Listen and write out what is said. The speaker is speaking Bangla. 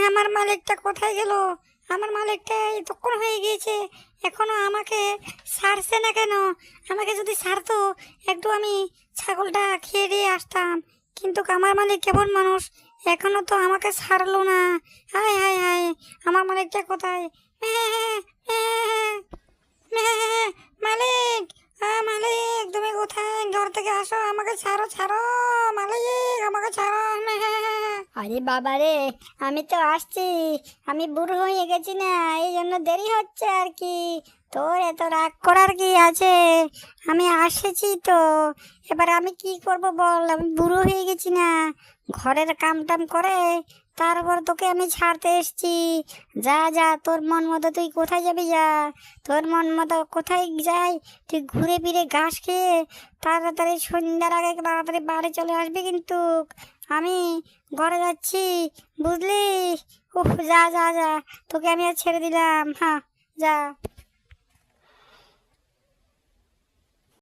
আমার মালিকটা কোথায় গেল? আমার মালিকটা এতক্ষণ হয়ে গিয়েছে, এখনো আমাকে ছাড়ছে না কেন? আমাকে যদি ছাড়তো একটু আমি ছাগলটা খেয়ে দিয়ে আসতাম, কিন্তু আমার মালিক কেমন মানুষ, এখনো তো আমাকে ছাড়লো না। হায় হায় হায়, আমার মালিকটা কোথায়? মালিক, মালিক তুমি কোথায়? ঘর থেকে আসো, আমাকে ছাড়ো ছাড়ো, মালিক আমাকে ছাড়ো। আরে বাবা রে, আমি তো আসছি। আমি বুড়ো হয়ে গেছি না, এই জন্য দেরি হচ্ছে আর কি। তোর এত রাগ করার কি আছে? আমি আসেছি তো, এবার আমি কি করব বল? আমি বুড়ো হয়ে গেছি না, ঘরের কাম টাম করে তারপর তোকে আমি ছাড়তে এসেছি। যা যা, তোর মন মতো তুই কোথায় যাবি যা। তোর মন মতো কোথায় যাই, তুই ঘুরে ফিরে ঘাস খেয়ে তাড়াতাড়ি সন্ধ্যার আগে তাড়াতাড়ি বাড়ি চলে আসবি। কিন্তু আমি ঘরে যাচ্ছি, বুঝলি? উফ, যা যা যা, তোকে আমি আর ছেড়ে দিলাম। হ্যাঁ, যা।